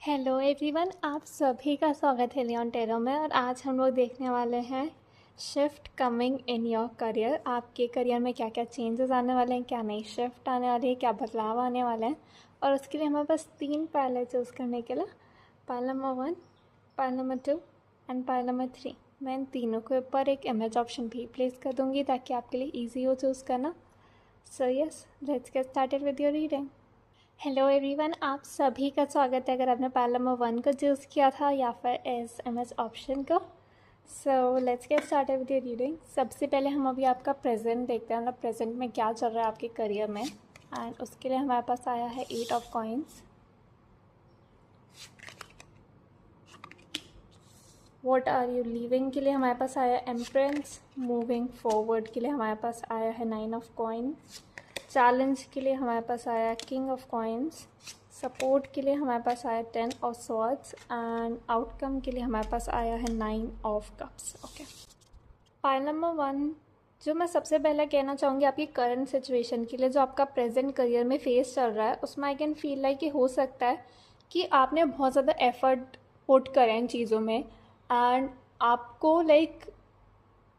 Hello everyone, आप सभी का स्वागत है लियोन टेरो में। और आज हम लोग देखने वाले हैं shift coming in your career. आपके करियर में क्या क्या चेंजेस आने वाले हैं, क्या नई शिफ्ट आने वाली है, क्या बदलाव आने वाले हैं। और उसके लिए हमारे पास 3 पायलर चूज़ करने के लिए, pile number 1, pile number 2 and pile number 3। मैं इन तीनों के ऊपर एक इमेज ऑप्शन भी प्लेस कर दूँगी ताकि आपके लिए ईजी हो चूज़ करना। So yes, let's get started with your reading. Hello everyone, आप सभी का स्वागत है अगर आपने पायल नंबर 1 को चूज़ किया था या फिर इस इमेज ऑप्शन को। So let's get started with your reading. सबसे पहले हम अभी आपका प्रेजेंट देखते हैं, मतलब प्रेजेंट में क्या चल रहा है आपके करियर में। एंड उसके लिए हमारे पास आया है 8 of coins. What are you leaving के लिए हमारे पास आया एम्प्रेंस। मूविंग फॉरवर्ड के लिए हमारे पास आया है 9 ऑफ कॉइन्स। चैलेंज के लिए हमारे पास आया किंग ऑफ कॉइन्स। सपोर्ट के लिए हमारे पास आया 10 ऑफ स्वॉर्ड्स। एंड आउटकम के लिए हमारे पास आया है 9 of cups. Okay, pile number 1, जो मैं सबसे पहले कहना चाहूँगी आपकी करंट सिचुएशन के लिए, जो आपका प्रेजेंट करियर में फेस चल रहा है, उसमें आई कैन फील लाइक कि हो सकता है कि आपने बहुत ज़्यादा एफर्ट पुट करें इन चीज़ों में। एंड आपको लाइक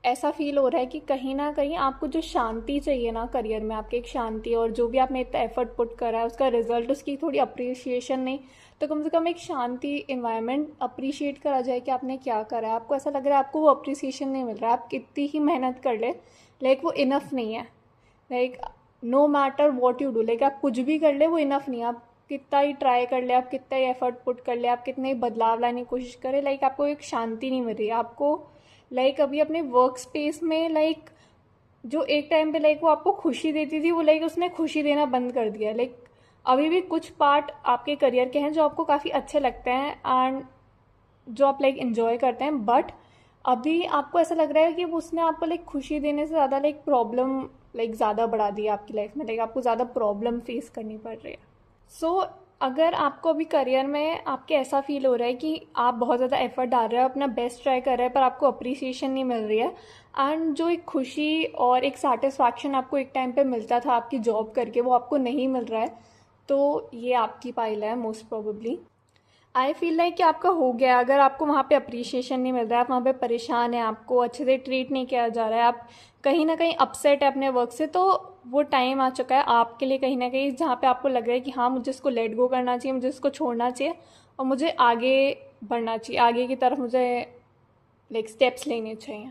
ऐसा फील हो रहा है कि कहीं ना कहीं आपको जो शांति चाहिए ना करियर में, आपकी एक शांति, और जो भी आपने इतना एफर्ट पुट करा है उसका रिजल्ट, उसकी थोड़ी अप्रिशिएशन नहीं तो कम से कम एक शांति इन्वायरमेंट अप्रिशिएट करा जाए कि आपने क्या करा है। आपको ऐसा लग रहा है आपको वो अप्रिसिएशन नहीं मिल रहा है। आप कितनी ही मेहनत कर ले, लाइक वो इनफ नहीं है। Like no matter what you do, like आप कुछ भी कर ले वो इनफ नहीं है। आप कितना ही ट्राई कर ले, आप कितना ही एफर्ट पुट कर ले, आप कितने ही बदलाव लाने की कोशिश करें, लाइक आपको एक शांति नहीं मिल रही है। आपको लाइक अभी अपने वर्क स्पेस में लाइक जो एक टाइम पे लाइक वो आपको खुशी देती थी, वो लाइक उसने खुशी देना बंद कर दिया। लाइक अभी भी कुछ पार्ट आपके करियर के हैं जो आपको काफ़ी अच्छे लगते हैं एंड जो आप लाइक एंजॉय करते हैं, बट अभी आपको ऐसा लग रहा है कि उसने आपको लाइक खुशी देने से ज़्यादा लाइक प्रॉब्लम लाइक ज़्यादा बढ़ा दी आपकी लाइफ में। लाइक आपको ज़्यादा प्रॉब्लम फेस करनी पड़ रही है। सो अगर आपको अभी करियर में आपके ऐसा फील हो रहा है कि आप बहुत ज़्यादा एफर्ट डाल रहे हो, अपना बेस्ट ट्राई कर रहे हैं, पर आपको अप्रिसिएशन नहीं मिल रही है, एंड जो एक खुशी और एक सेटिस्फैक्शन आपको एक टाइम पे मिलता था आपकी जॉब करके, वो आपको नहीं मिल रहा है, तो ये आपकी पाइल है most probably. I feel like कि आपका हो गया। अगर आपको वहाँ पे अप्रिशिएशन नहीं मिल रहा है, आप वहाँ पे परेशान हैं, आपको अच्छे से ट्रीट नहीं किया जा रहा है, आप कहीं ना कहीं अपसेट है अपने वर्क से, तो वो टाइम आ चुका है आपके लिए कहीं ना कहीं जहाँ पे आपको लग रहा है कि हाँ, मुझे इसको लेट गो करना चाहिए, मुझे इसको छोड़ना चाहिए और मुझे आगे बढ़ना चाहिए, आगे की तरफ मुझे लाइक स्टेप्स लेने चाहिए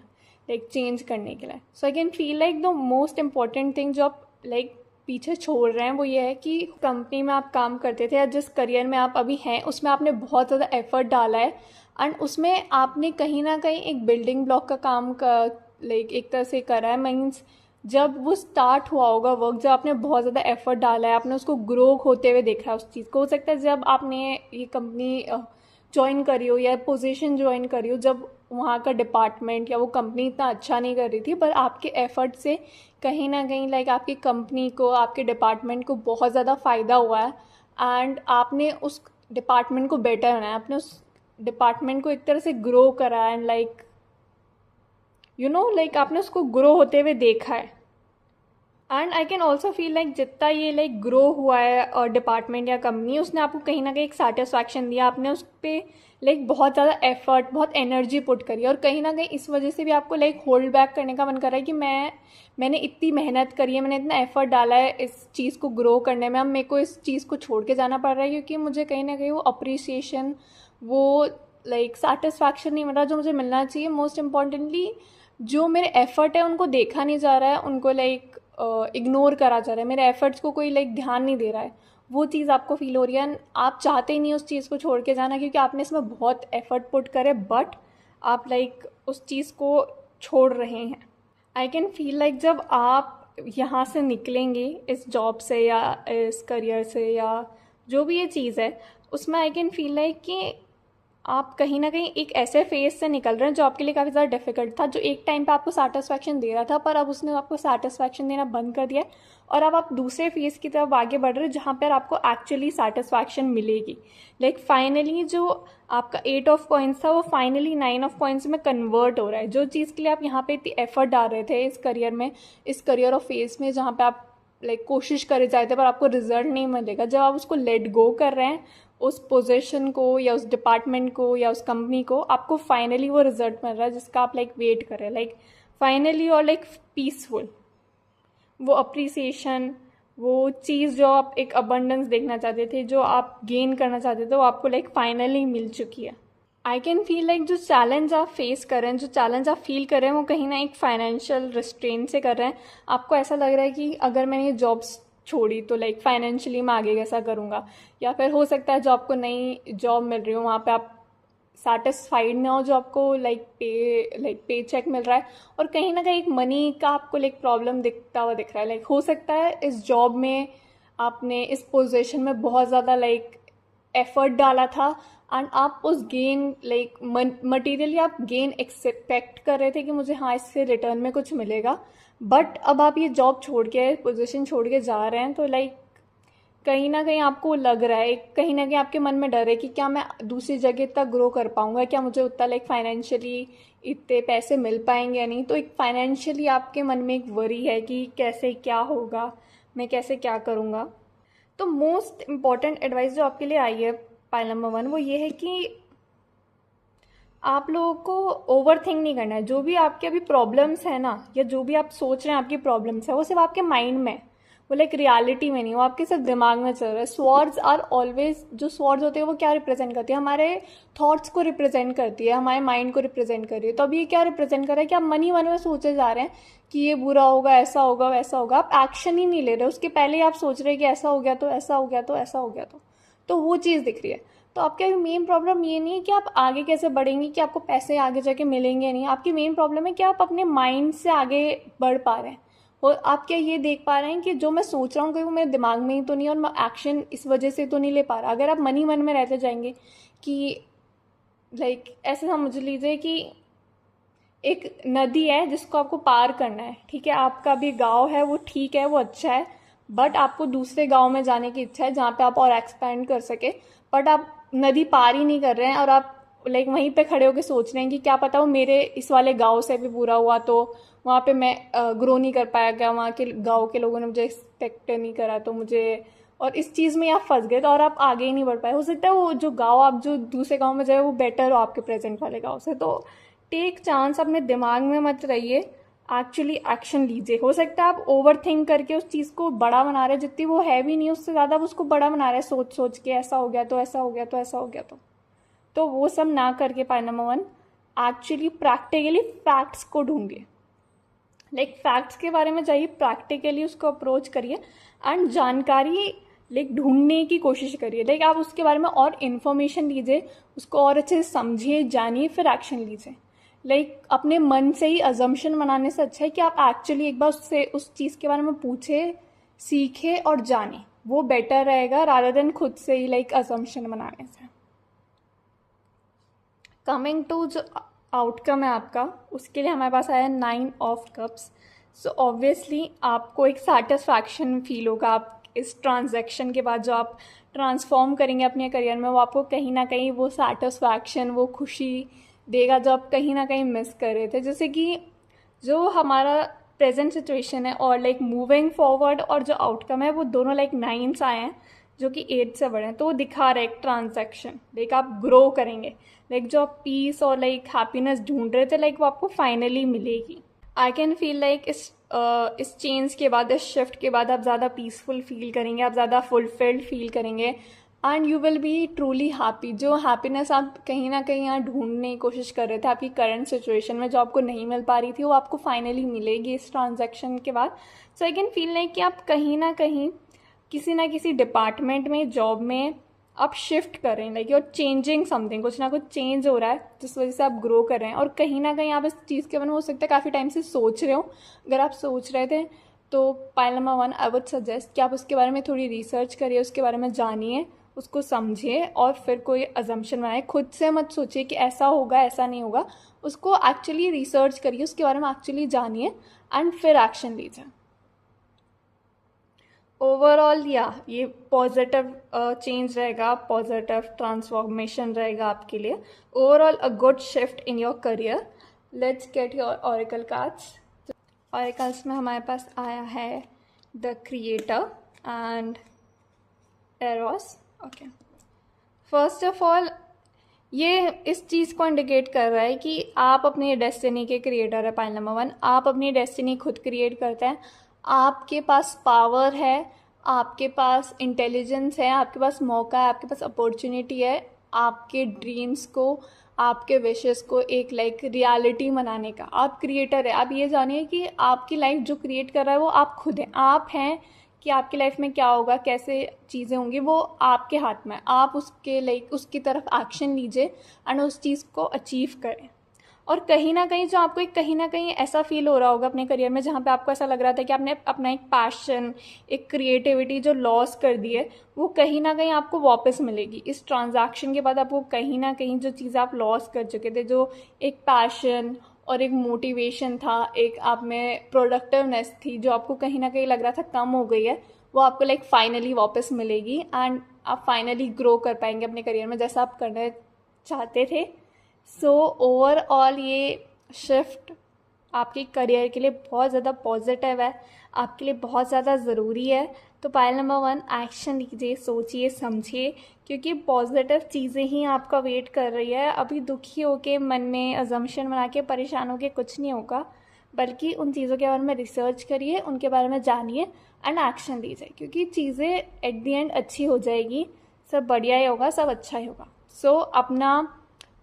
लाइक चेंज करने के लिए। So I can feel like the most important thing जो आप लाइक पीछे छोड़ रहे हैं वो ये है कि कंपनी में आप काम करते थे या जिस करियर में आप अभी हैं उसमें आपने बहुत ज़्यादा एफर्ट डाला है एंड उसमें आपने कहीं ना कहीं एक बिल्डिंग ब्लॉक का काम लाइक एक तरह से करा है। मीन्स जब वो स्टार्ट हुआ होगा वर्क, जब आपने बहुत ज़्यादा एफर्ट डाला है, आपने उसको ग्रो होते हुए देखा है उस चीज़ को। हो सकता है जब आपने ये कंपनी ज्वाइन करी हो या पोजीशन ज्वाइन करी हो, जब वहाँ का डिपार्टमेंट या वो कंपनी इतना अच्छा नहीं कर रही थी, पर आपके एफर्ट से कहीं ना कहीं लाइक आपकी कंपनी को, आपके डिपार्टमेंट को बहुत ज़्यादा फ़ायदा हुआ है एंड आपने उस डिपार्टमेंट को बेटर बनाया, आपने उस डिपार्टमेंट को एक तरह से ग्रो करा एंड लाइक लाइक आपने उसको ग्रो होते हुए देखा है। And I can also feel like जितना ये लाइक ग्रो हुआ है और डिपार्टमेंट या कंपनी, उसने आपको कहीं ना कहीं एक सेटिस्फैक्शन दिया। आपने उस पर लाइक बहुत ज़्यादा एफर्ट, बहुत एनर्जी पुट करी और कहीं ना कहीं इस वजह से भी आपको लाइक होल्ड बैक करने का मन कर रहा है कि मैंने इतनी मेहनत करी है, मैंने इतना एफर्ट डाला है इस चीज़ को ग्रो करने में, अब मेरे को इस चीज़ को छोड़ के जाना पड़ रहा है क्योंकि मुझे कहीं ना कहीं वो अप्रिसिएशन, वो लाइक सेटिस्फैक्शन नहीं मिल रहा जो मुझे मिलना चाहिए। मोस्ट इम्पॉर्टेंटली जो मेरे एफर्ट है उनको देखा नहीं जा रहा है, उनको लाइक इग्नोर करा जा रहा है, मेरे एफर्ट्स को कोई लाइक ध्यान नहीं दे रहा है, वो चीज़ आपको फील हो रही है। आप चाहते ही नहीं उस चीज़ को छोड़ के जाना क्योंकि आपने इसमें बहुत एफर्ट पुट करे, बट आप लाइक उस चीज़ को छोड़ रहे हैं। आई कैन फील लाइक जब आप यहाँ से निकलेंगे इस जॉब से या इस करियर से या जो भी ये चीज़ है उसमें, आई कैन फील लाइक कि आप कहीं ना कहीं एक ऐसे फेज से निकल रहे हैं जो आपके लिए काफ़ी ज़्यादा डिफिकल्ट था, जो एक टाइम पे आपको सेटिस्फैक्शन दे रहा था, पर अब उसने आपको सेटिस्फैक्शन देना बंद कर दिया है और अब आप दूसरे फेज की तरफ आगे बढ़ रहे हैं जहाँ पर आपको एक्चुअली सेटिस्फैक्शन मिलेगी। लाइक फाइनली जो आपका 8 ऑफ कॉइन्स था वो फाइनली 9 ऑफ कॉइन्स में कन्वर्ट हो रहा है। जो चीज़ के लिए आप यहाँ पे इतनी एफर्ट डाल रहे थे इस करियर में, इस करियर ऑफ फेज में, जहाँ पे आप लाइक कोशिश करे जाते पर आपको रिजल्ट नहीं मिलेगा, जब आप उसको लेट गो कर रहे हैं उस पोजीशन को या उस डिपार्टमेंट को या उस कंपनी को, आपको फाइनली वो रिजल्ट मिल रहा है जिसका आप लाइक वेट कर रहे हैं, लाइक फाइनली और लाइक पीसफुल, वो अप्रिसिएशन, वो चीज़ जो आप एक अबंडेंस देखना चाहते थे, जो आप गेन करना चाहते थे, वो आपको लाइक फाइनली मिल चुकी है। आई कैन फील लाइक जो चैलेंज आप फेस कर रहे हैं, जो चैलेंज आप फील कर रहे हैं, वो कहीं ना एक फाइनेंशियल रिस्ट्रेन से कर रहे हैं। आपको ऐसा लग रहा है कि अगर मैंने ये जॉब्स छोड़ी तो लाइक फाइनेंशियली मैं आगे कैसा करूँगा, या फिर हो सकता है जो आपको नई जॉब मिल रही हो वहाँ पे आप सेटिस्फाइड ना हो, जो आपको लाइक पे चेक मिल रहा है, और कहीं ना कहीं एक मनी का आपको लाइक प्रॉब्लम दिखता हुआ दिख रहा है। लाइक हो सकता है इस जॉब में आपने इस पोजीशन में बहुत ज़्यादा लाइक एफर्ट डाला था एंड आप उस गेन लाइक मटीरियली आप गेन एक्सपेक्ट कर रहे थे कि मुझे हाँ इससे रिटर्न में कुछ मिलेगा, बट अब आप ये जॉब छोड़ के पोजीशन छोड़ के जा रहे हैं तो लाइक कहीं ना कहीं आपको लग रहा है, कहीं ना कहीं आपके मन में डर है कि क्या मैं दूसरी जगह तक ग्रो कर पाऊंगा, क्या मुझे उतना लाइक फाइनेंशियली इतने पैसे मिल पाएंगे या नहीं। तो एक फाइनेंशियली आपके मन में एक वरी है कि कैसे क्या होगा, मैं कैसे क्या करूँगा। तो मोस्ट इम्पॉर्टेंट एडवाइस जो आपके लिए आई है पाइल नंबर 1 वो ये है कि आप लोगों को ओवर थिंक नहीं करना है। जो भी आपके अभी प्रॉब्लम्स है ना, या जो भी आप सोच रहे हैं आपकी प्रॉब्लम्स है, वो सिर्फ आपके माइंड में, वो लाइक रियलिटी में नहीं, वो आपके सिर्फ दिमाग में चल रहा है। स्वॉर्ड्स आर ऑलवेज, जो स्वॉर्ड्स होते हैं वो क्या रिप्रेजेंट करती है, हमारे थॉट्स को रिप्रेजेंट करती है, हमारे माइंड को रिप्रेजेंट कर रही है। तो अभी ये क्या रिप्रेजेंट कर रहा है कि आप मन ही मन में सोचे जा रहे हैं कि ये बुरा होगा, ऐसा होगा, वैसा होगा, आप एक्शन ही नहीं ले रहे, उसके पहले ही आप सोच रहे हैं कि ऐसा हो गया तो ऐसा हो गया तो ऐसा हो गया तो वो चीज़ दिख रही है। तो आपका मेन प्रॉब्लम ये नहीं है कि आप आगे कैसे बढ़ेंगे, कि आपको पैसे आगे जाके मिलेंगे नहीं, आपकी मेन प्रॉब्लम है कि आप अपने माइंड से आगे बढ़ पा रहे हैं, और आप क्या ये देख पा रहे हैं कि जो मैं सोच रहा हूँ कि वो मेरे दिमाग में ही तो नहीं, और मैं एक्शन इस वजह से तो नहीं ले पा रहा। अगर आप मन ही मन में रहते जाएंगे कि लाइक ऐसे समझ लीजिए कि एक नदी है जिसको आपको पार करना है, ठीक है, आपका भी गांव है वो ठीक है, वो अच्छा है, बट आपको दूसरे गांव में जाने की इच्छा है जहाँ पे आप और एक्सपैंड कर सके, बट आप नदी पार ही नहीं कर रहे हैं, और आप लाइक वहीं पे खड़े होकर सोच रहे हैं कि क्या पता वो मेरे इस वाले गांव से भी बुरा हुआ तो वहाँ पे मैं ग्रो नहीं कर पाया, क्या वहाँ के गांव के लोगों ने मुझे एक्सपेक्ट नहीं करा तो मुझे, और इस चीज़ में आप फंस गए तो और आप आगे ही नहीं बढ़ पाए। हो सकता है वो जो गांव आप जो दूसरे गांव में जाए वो बेटर हो आपके प्रेजेंट वाले गांव से। तो टेक चांस, अपने दिमाग में मत रहिए, एक्चुअली एक्शन लीजिए। हो सकता है आप ओवर थिंक करके उस चीज़ को बड़ा बना रहे हैं, जितनी वो है भी नहीं उससे ज़्यादा आप उसको बड़ा बना रहे हैं, सोच सोच के ऐसा हो गया तो ऐसा हो गया तो ऐसा हो गया तो वो सब ना करके point number 1 actually practically facts को ढूंढिए। लाइक फैक्ट्स के बारे में जाइए, प्रैक्टिकली उसको अप्रोच करिए एंड जानकारी लाइक ढूंढने की कोशिश करिए। लाइक आप उसके बारे में और इन्फॉर्मेशन लीजिए, उसको और अच्छे से समझिए, जानिए, फिर एक्शन लीजिए। लाइक अपने मन से ही अजम्पशन बनाने से अच्छा है कि आप एक्चुअली एक बार उससे उस चीज़ के बारे में पूछे, सीखे और जाने, वो बेटर रहेगा रादर देन खुद से ही लाइक अजम्पशन बनाने से। कमिंग टू जो आउटकम है आपका, उसके लिए हमारे पास आया 9 ऑफ कप्स। सो ऑब्वियसली आपको एक सेटिस्फैक्शन फील होगा, आप इस ट्रांजैक्शन के बाद जो आप ट्रांसफॉर्म करेंगे अपने करियर में, वो आपको कहीं ना कहीं वो सेटिस्फैक्शन, वो खुशी देगा जो आप कहीं ना कहीं मिस कर रहे थे। जैसे कि जो हमारा प्रेजेंट सिचुएशन है और लाइक मूविंग फॉरवर्ड और जो आउटकम है वो दोनों लाइक 9 आए हैं जो कि 8 से बड़े हैं, तो वो दिखा रहे एक ट्रांजैक्शन, लाइक आप ग्रो करेंगे, लाइक जो आप पीस और लाइक हैप्पीनेस ढूंढ रहे थे लाइक वो आपको फाइनली मिलेगी। आई कैन फील लाइक इस चेंज के बाद, इस शिफ्ट के बाद आप ज़्यादा पीसफुल फील करेंगे, आप ज़्यादा फुलफिल्ड फील करेंगे and you will be truly happy. जो हैप्पीनेस आप कहीं ना कहीं यहाँ ढूंढने की कोशिश कर रहे थे आपकी करंट सिचुएशन में, जो आपको नहीं मिल पा रही थी, वो आपको फाइनली मिलेगी इस ट्रांजैक्शन के बाद। सो आई कैन फील लाइक कि आप कहीं ना कहीं किसी ना किसी डिपार्टमेंट में, जॉब में आप शिफ्ट कर रहे हैं, लाइक यूर चेंजिंग समथिंग, कुछ ना कुछ चेंज हो रहा है जिस वजह से आप ग्रो कर रहे हैं, और कहीं ना कहीं आप इस चीज़ के बारे में हो सकता है काफ़ी टाइम से सोच रहे हो। अगर आप सोच रहे थे तो point number 1 I would suggest कि आप उसके बारे में थोड़ी रिसर्च करिए, उसके बारे में जानिए, उसको समझिए और फिर कोई अजम्पशन बनाए। खुद से मत सोचिए कि ऐसा होगा ऐसा नहीं होगा, उसको एक्चुअली रिसर्च करिए, उसके बारे में एक्चुअली जानिए एंड फिर एक्शन लीजिए। ओवरऑल ये पॉजिटिव चेंज रहेगा, पॉजिटिव ट्रांसफॉर्मेशन रहेगा आपके लिए। Overall a good shift in your career. Let's get your auricle cards. Auricles में हमारे पास आया है the creator and arrows. Okay, first of all ये इस चीज़ को इंडिकेट कर रहा है कि आप अपनी डेस्टिनी के क्रिएटर है। पॉइंट नंबर 1, आप अपनी डेस्टिनी खुद क्रिएट करते हैं। आपके पास पावर है, आपके पास इंटेलिजेंस है, आपके पास मौका है, आपके पास अपॉर्चुनिटी है आपके ड्रीम्स को, आपके विशेस को एक रियलिटी बनाने का। आप क्रिएटर है। आप ये जानिए कि आपकी लाइफ जो क्रिएट कर रहा है वो आप खुद हैं। आप हैं कि आपकी लाइफ में क्या होगा, कैसे चीज़ें होंगी, वो आपके हाथ में। आप उसके उसकी तरफ एक्शन लीजिए एंड उस चीज़ को अचीव करें। और कहीं ना कहीं जो आपको कहीं ना कहीं ऐसा फील हो रहा होगा अपने करियर में जहाँ पे आपको ऐसा लग रहा था कि आपने अपना एक पैशन, एक क्रिएटिविटी जो लॉस कर दी है, वो कहीं ना कहीं आपको वापस मिलेगी। इस ट्रांजैक्शन के बाद आपको कहीं ना कहीं जो चीज़ें आप लॉस कर चुके थे, जो एक पैशन और एक मोटिवेशन था, एक आप में प्रोडक्टिवनेस थी जो आपको कहीं ना कहीं लग रहा था कम हो गई है, वो आपको फाइनली वापस मिलेगी एंड आप फाइनली ग्रो कर पाएंगे अपने करियर में जैसा आप करना चाहते थे। सो ओवरऑल ये शिफ्ट आपके करियर के लिए बहुत ज़्यादा पॉजिटिव है, आपके लिए बहुत ज़्यादा ज़रूरी है। तो पाइल नंबर 1, एक्शन लीजिए, सोचिए, समझिए, क्योंकि पॉजिटिव चीज़ें ही आपका वेट कर रही है। अभी दुखी होके मन में अजम्पशन बना के परेशान होके कुछ नहीं होगा, बल्कि उन चीज़ों के बारे में रिसर्च करिए, उनके बारे में जानिए एंड एक्शन लीजिए, क्योंकि चीज़ें एट दी एंड अच्छी हो जाएगी, सब बढ़िया ही होगा, सब अच्छा ही होगा। सो अपना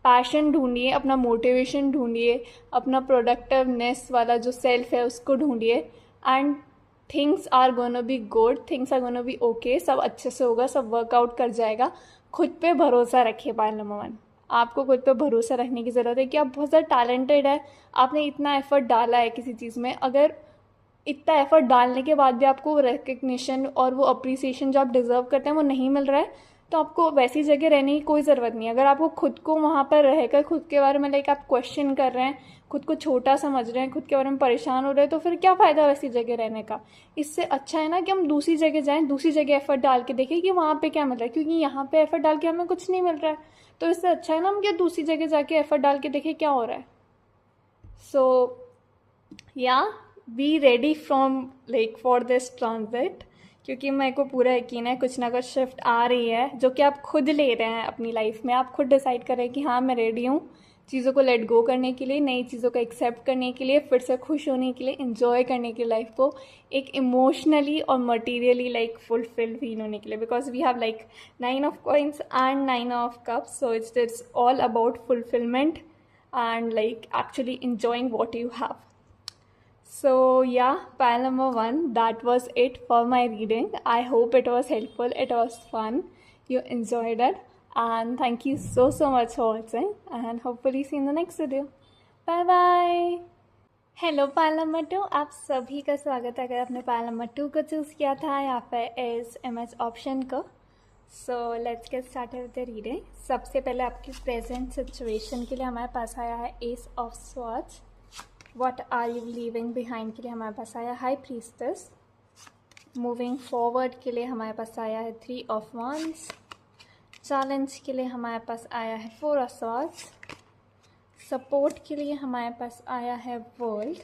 पैशन ढूंढिए, अपना मोटिवेशन ढूंढिए, अपना प्रोडक्टिवनेस वाला जो सेल्फ है उसको ढूंढिए and things are gonna be good, things are gonna be okay, सब अच्छे से होगा, सब वर्कआउट कर जाएगा। खुद पे भरोसा रखिए। पॉइंट नंबर 1, आपको खुद पे भरोसा रखने की ज़रूरत है कि आप बहुत ज़्यादा टैलेंटेड है, आपने इतना एफर्ट डाला है किसी चीज़ में। अगर इतना एफर्ट डालने के बाद भी आपको रिकग्निशन और वो अप्रिसिएशन जो आप डिज़र्व करते हैं वो नहीं मिल रहा है, तो आपको वैसी जगह रहने की कोई ज़रूरत नहीं है। अगर आपको खुद को वहाँ पर रहकर खुद के बारे में आप क्वेश्चन कर रहे हैं, खुद को छोटा समझ रहे हैं, खुद के बारे में परेशान हो रहे हैं, तो फिर क्या फ़ायदा वैसी जगह रहने का। इससे अच्छा है ना कि हम दूसरी जगह जाएं, दूसरी जगह एफर्ट डाल के देखें कि वहाँ पे क्या मिल रहा है, क्योंकि यहाँ पे एफर्ट डाल के हमें कुछ नहीं मिल रहा है। तो इससे अच्छा है ना हम क्या दूसरी जगह जाके एफर्ट डाल के देखें क्या हो रहा है। सो या be ready from for this transit, क्योंकि मेरे को पूरा यकीन है कुछ ना कुछ शिफ्ट आ रही है जो कि आप खुद ले रहे हैं अपनी लाइफ में। आप खुद डिसाइड कर रहे हैं कि हाँ मैं रेडी हूँ चीज़ों को लेट गो करने के लिए, नई चीज़ों को एक्सेप्ट करने के लिए, फिर से खुश होने के लिए, इन्जॉय करने के लिए लाइफ को, एक इमोशनली और मटीरियली फुलफिल फील होने के लिए। Because we have 9 of coins and 9 of cups, so it's all about fulfilment and actually enjoying what you have. So yeah, pile number 1, that was it for my reading. I hope it was helpful, it was fun, you enjoyed it, and thank you so much for watching, and hopefully see you in the next video. Bye bye. Hello pile number 2, आप सभी का स्वागत है। अगर आपने pile number 2 को choose किया था यहाँ पे एस एमएच ऑप्शन को, so let's get started with the reading. सबसे पहले आपकी प्रेजेंट सिचुएशन के लिए हमारे पास आया है ace of swords. What are you leaving behind के लिए हमारे पास आया हाई प्रीस्टेस। मूविंग फॉरवर्ड के लिए हमारे पास आया है 3 ऑफ wands। चैलेंज के लिए हमारे पास आया है 4 ऑफ swords। सपोर्ट के लिए हमारे पास आया है वर्ल्ड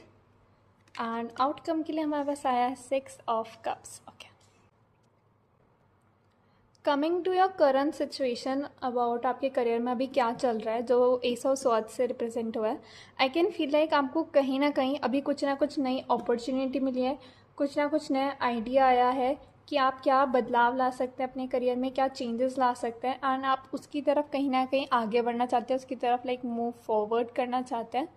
एंड आउटकम के लिए हमारे पास आया है 6 of cups. Okay, coming to your current situation, about आपके करियर में अभी क्या चल रहा है जो एस ऑफ स्वॉर्ड्स से रिप्रेजेंट हुआ है। आई कैन फील लाइक आपको कहीं ना कहीं अभी कुछ ना कुछ नई अपॉर्चुनिटी मिली है, कुछ ना कुछ नया आइडिया आया है कि आप क्या बदलाव ला सकते हैं अपने करियर में, क्या चेंजेस ला सकते हैं, एंड आप उसकी तरफ कहीं ना कहीं आगे बढ़ना चाहते हैं, उसकी तरफ मूव फॉरवर्ड करना चाहते हैं।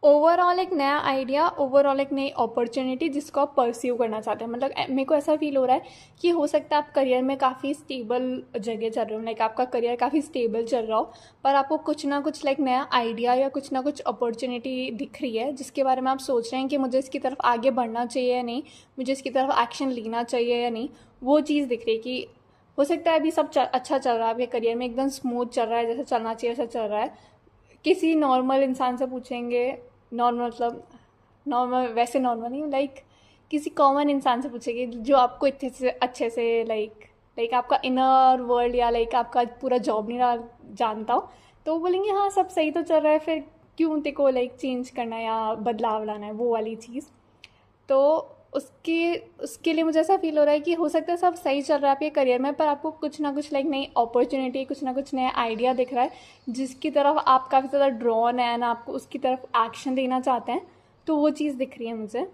ओवरऑल एक नया आइडिया, ओवरऑल एक नई अपॉर्चुनिटी जिसको आप परस्यू करना चाहते हैं। मेरे को ऐसा फील हो रहा है कि हो सकता है आप करियर में काफ़ी स्टेबल जगह चल रहे हो, आपका करियर काफ़ी स्टेबल चल रहा हो, पर आपको कुछ ना कुछ नया आइडिया या कुछ ना कुछ अपॉर्चुनिटी दिख रही है जिसके बारे में आप सोच रहे हैं कि मुझे इसकी तरफ आगे बढ़ना चाहिए या नहीं, मुझे इसकी तरफ एक्शन लेना चाहिए या नहीं। वो चीज़ दिख रही है कि हो सकता है अभी सब अच्छा चल रहा है, आपके करियर में एकदम स्मूथ चल रहा है, जैसे चलना चाहिए वैसा चल रहा है। किसी नॉर्मल इंसान से पूछेंगे, नॉर्मल वैसे नॉर्मल नहीं, किसी कॉमन इंसान से पूछेंगे जो आपको इतने से अच्छे से आपका इनर वर्ल्ड या आपका पूरा जॉब नहीं जानता हो, तो वो बोलेंगे हाँ सब सही तो चल रहा है, फिर क्यों तेरे को चेंज करना है या बदलाव लाना है, वो वाली चीज़। तो उसके लिए मुझे ऐसा फील हो रहा है कि हो सकता है सब सही चल रहा है आपके करियर में, पर आपको कुछ ना कुछ लाइक नई अपॉर्चुनिटी, कुछ ना कुछ नया आइडिया दिख रहा है जिसकी तरफ आप काफ़ी ज़्यादा ड्रॉन है ना, आपको उसकी तरफ एक्शन देना चाहते हैं, तो वो चीज़ दिख रही है मुझे।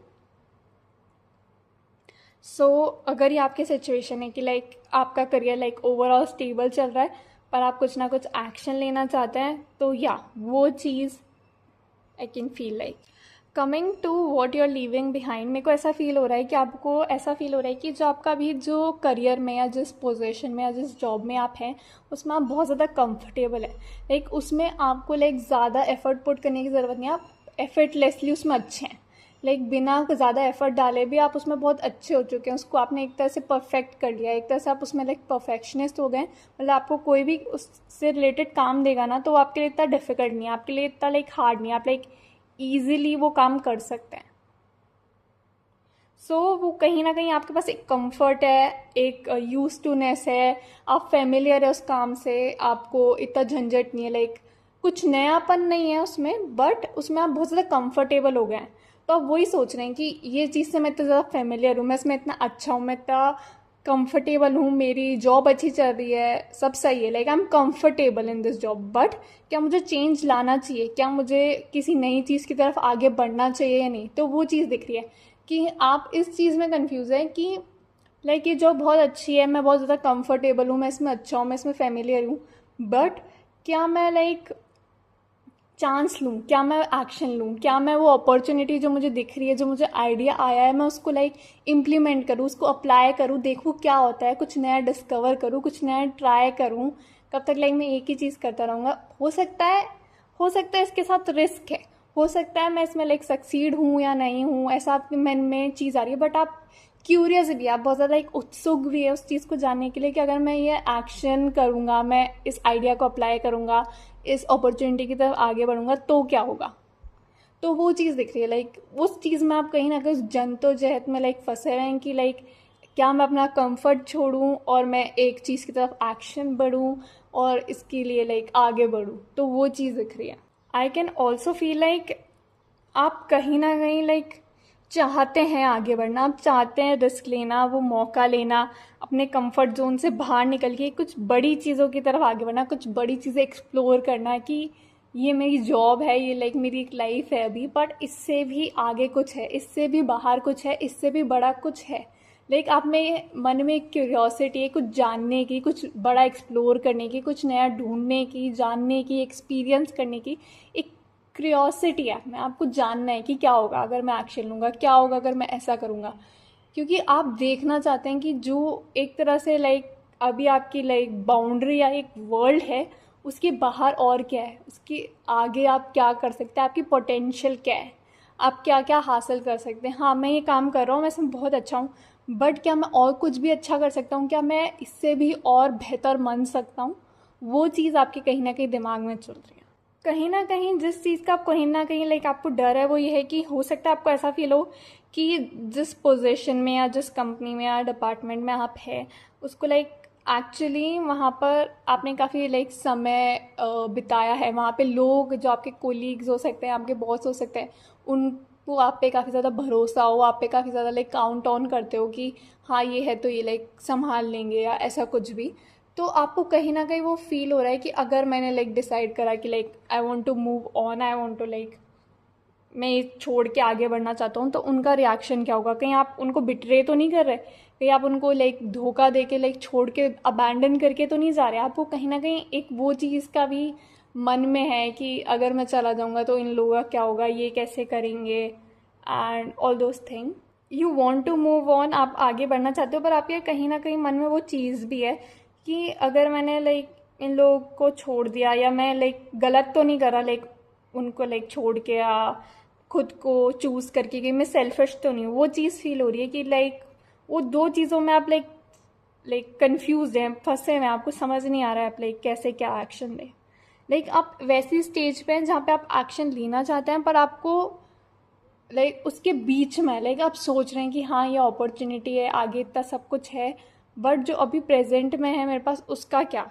अगर ये आपकी सिचुएशन है कि लाइक आपका करियर लाइक ओवरऑल स्टेबल चल रहा है पर आप कुछ ना कुछ एक्शन लेना चाहते हैं, तो या वो चीज़ I can feel like. Coming to what you are leaving behind, मेरे को ऐसा फील हो रहा है कि आपको ऐसा फील हो रहा है कि जो आपका अभी जो करियर में या जिस पोजीशन में या जिस जॉब में आप हैं उसमें आप बहुत ज़्यादा कंफर्टेबल है। लाइक उसमें आपको लाइक ज़्यादा एफर्ट पुट करने की ज़रूरत नहीं है, आप एफर्टलेसली उसमें अच्छे हैं। लाइक बिना ज़्यादा एफर्ट डाले भी आप उसमें बहुत अच्छे हो चुके हैं, उसको आपने एक तरह से परफेक्ट कर लिया, एक तरह से आप उसमें लाइक परफेक्शनिस्ट हो गए। मतलब आपको कोई भी उससे रिलेटेड काम देगा ना तो वो आपके लिए इतना डिफिकल्ट नहीं है, आपके लिए इतना लाइक हार्ड नहीं है, आप लाइक ईजिली वो काम कर सकते हैं। वो कहीं ना कहीं आपके पास एक कंफर्ट है, एक यूज टूनेस है, आप फेमिलियर है उस काम से, आपको इतना झंझट नहीं है, लाइक कुछ नयापन नहीं है उसमें, बट उसमें आप बहुत ज़्यादा कंफर्टेबल हो गए हैं। तो आप वही सोच रहे हैं कि ये चीज़ से मैं इतना ज़्यादा फेमिलियर हूँ, मैं इसमें इतना अच्छा हूँ, मैं इतना कंफर्टेबल हूँ, मेरी जॉब अच्छी चल रही है, सब सही है, like I am comfortable in this job, but क्या मुझे चेंज लाना चाहिए, क्या मुझे किसी नई चीज़ की तरफ आगे बढ़ना चाहिए या नहीं। तो वो चीज़ दिख रही है कि आप इस चीज़ में कंफ्यूज हैं कि लाइक ये जॉब बहुत अच्छी है, मैं बहुत ज़्यादा कंफर्टेबल हूँ, मैं इसमें अच्छा हूँ, मैं इसमें फेमिलियर हूँ, बट क्या मैं लाइक चांस लूँ, क्या मैं एक्शन लूँ, क्या मैं वो अपॉर्चुनिटी जो मुझे दिख रही है, जो मुझे आइडिया आया है, मैं उसको लाइक इम्प्लीमेंट करूँ, उसको अप्लाई करूँ, देखूँ क्या होता है, कुछ नया डिस्कवर करूँ, कुछ नया ट्राई करूँ। कब तक लाइक मैं एक ही चीज़ करता रहूँगा। हो सकता है इसके साथ रिस्क है, हो सकता है मैं इसमें लाइक सक्सीड हूँ या नहीं हूँ, ऐसा आपके मन में चीज़ आ रही है, बट आप क्यूरियस भी, आप बहुत ज़्यादा लाइक उत्सुक भी है उस चीज़ को जानने के लिए कि अगर मैं ये एक्शन करूँगा, मैं इस आइडिया को अप्लाई करूँगा, इस अपॉर्चुनिटी की तरफ आगे बढ़ूँगा तो क्या होगा। तो वो चीज़ दिख रही है, लाइक उस चीज़ में आप कहीं ना कहीं जद्दोजहद में लाइक फंसे रहें कि लाइक क्या मैं अपना कंफर्ट छोड़ूं और मैं एक चीज़ की तरफ एक्शन बढ़ूं और इसके लिए लाइक आगे बढ़ूं। तो वो चीज़ दिख रही है। I can also feel like आप कहीं ना कहीं लाइक चाहते हैं आगे बढ़ना, आप चाहते हैं रिस्क लेना, वो मौका लेना, अपने कंफर्ट जोन से बाहर निकल के कुछ बड़ी चीज़ों की तरफ आगे बढ़ना, कुछ बड़ी चीज़ें एक्सप्लोर करना कि ये मेरी जॉब है, ये लाइक मेरी एक लाइफ है अभी, बट इससे भी आगे कुछ है, इससे भी बाहर कुछ है, इससे भी बड़ा कुछ है। लाइक आप में मन में एक क्यूरियोसिटी है कुछ जानने की, कुछ बड़ा एक्सप्लोर करने की, कुछ नया ढूंढने की, जानने की, एक्सपीरियंस करने की एक क्यूरियोसिटी है। मैं आपको जानना है कि क्या होगा अगर मैं एक्शन लूँगा, क्या होगा अगर मैं ऐसा करूँगा, क्योंकि आप देखना चाहते हैं कि जो एक तरह से लाइक अभी आपकी लाइक बाउंड्री या एक वर्ल्ड है उसके बाहर और क्या है, उसके आगे आप क्या कर सकते हैं, आपकी पोटेंशियल क्या है, आप क्या क्या हासिल कर सकते हैं। हाँ मैं ये काम कर रहा हूँ, मैं इसमें बहुत अच्छा हूँ, बट क्या मैं और कुछ भी अच्छा कर सकता हूँ, क्या मैं इससे भी और बेहतर बन सकता हूँ। वो चीज़ आपके कहीं ना कहीं दिमाग में चल रही है। कहीं ना कहीं जिस चीज़ का कहीं ना कहीं लाइक आपको डर है वो ये है कि हो सकता है आपको ऐसा फील हो कि जिस पोजीशन में या जिस कंपनी में या डिपार्टमेंट में आप है उसको लाइक एक्चुअली वहाँ पर आपने काफ़ी लाइक समय बिताया है, वहाँ पे लोग जो आपके कोलीग्स हो सकते हैं, आपके बॉस हो सकते हैं, उनको आप पे काफ़ी ज़्यादा भरोसा हो, आप पे काफ़ी ज़्यादा लाइक काउंट ऑन करते हो कि हाँ ये है तो ये लाइक संभाल लेंगे या ऐसा कुछ भी। तो आपको कहीं ना कहीं वो फील हो रहा है कि अगर मैंने लाइक डिसाइड करा कि like I want to move on, I want to like मैं ये छोड़ के आगे बढ़ना चाहता हूँ, तो उनका रिएक्शन क्या होगा। कहीं आप उनको बिट्रे तो नहीं कर रहे, कहीं आप उनको लाइक धोखा दे के लाइक छोड़ के अबैंडन करके तो नहीं जा रहे। आपको कहीं ना कहीं एक वो चीज़ का भी मन में है कि अगर मैं चला जाऊँगा तो इन लोगों का क्या होगा, ये कैसे करेंगे, and all those thing. You want to move on, आप आगे बढ़ना चाहते हो, पर आपके कहीं ना कहीं मन में वो चीज़ भी है कि अगर मैंने लाइक इन लोगों को छोड़ दिया या मैं लाइक गलत तो नहीं करा लाइक उनको लाइक छोड़ के या खुद को चूज़ करके कि मैं सेल्फिश तो नहीं हूँ। वो चीज़ फील हो रही है कि लाइक वो दो चीज़ों में आप लाइक कंफ्यूज हैं, फंसे हैं, आपको समझ नहीं आ रहा है आप लाइक कैसे क्या एक्शन लें। लाइक आप वैसी स्टेज पे हैं जहाँ पे आप एक्शन लेना चाहते हैं पर आपको लाइक उसके बीच में लाइक आप सोच रहे हैं कि हाँ ये अपॉर्चुनिटी है, आगे इतना सब कुछ है, बट जो अभी प्रेजेंट में है मेरे पास उसका क्या,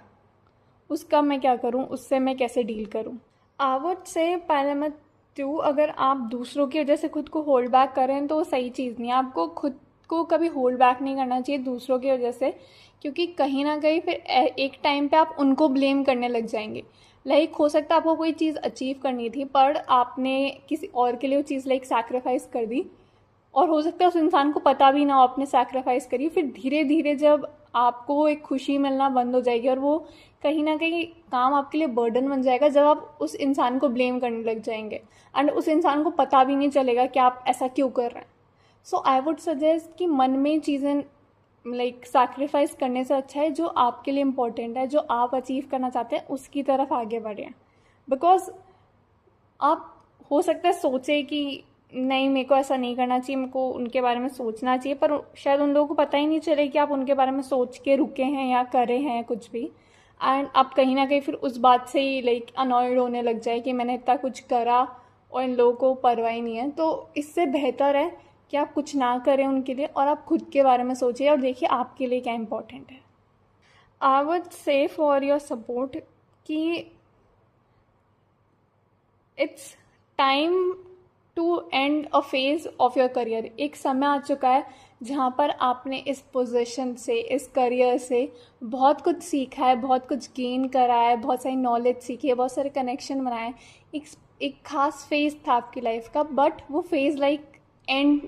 उसका मैं क्या करूँ, उससे मैं कैसे डील करूँ। आवट से पहले मैं अगर आप दूसरों की वजह से खुद को होल्ड बैक करें तो वो सही चीज़ नहीं है। आपको खुद को कभी होल्ड बैक नहीं करना चाहिए दूसरों की वजह से, क्योंकि कहीं ना कहीं फिर एक टाइम पे आप उनको ब्लेम करने लग जाएंगे। लाइक हो सकता है आपको कोई चीज़ अचीव करनी थी पर आपने किसी और के लिए वो चीज़ लाइक सैक्रिफाइस कर दी, और हो सकता है उस इंसान को पता भी ना हो आपने सैक्रिफाइस करी। फिर धीरे धीरे जब आपको एक खुशी मिलना बंद हो जाएगी और वो कहीं ना कहीं काम आपके लिए बर्डन बन जाएगा, जब आप उस इंसान को ब्लेम करने लग जाएंगे एंड उस इंसान को पता भी नहीं चलेगा कि आप ऐसा क्यों कर रहे हैं। सो आई वुड सजेस्ट कि मन में चीज़ें लाइक सैक्रिफाइस करने से अच्छा है जो आपके लिए इम्पोर्टेंट है, जो आप अचीव करना चाहते हैं उसकी तरफ आगे बढ़ें। बिकॉज आप हो सकता है सोचे कि नहीं मेरे को ऐसा नहीं करना चाहिए, मेरे को उनके बारे में सोचना चाहिए, पर शायद उन लोगों को पता ही नहीं चले कि आप उनके बारे में सोच के रुके हैं या करे हैं कुछ भी। एंड आप कहीं ना कहीं फिर उस बात से ही लाइक अनॉयड होने लग जाए कि मैंने इतना कुछ करा और इन लोगों को परवाह ही नहीं है। तो इससे बेहतर है कि आप कुछ ना करें उनके लिए और आप खुद के बारे में सोचिए और देखिए आपके लिए क्या इम्पोर्टेंट है। I would say for your support कि it's time to end a phase of your career. एक समय आ चुका है जहाँ पर आपने इस पोजीशन से, इस करियर से बहुत कुछ सीखा है, बहुत कुछ गेन करा है, बहुत सारी नॉलेज सीखी है, बहुत सारे कनेक्शन बनाए। एक खास फेज था आपकी लाइफ का, बट वो फेज लाइक एंड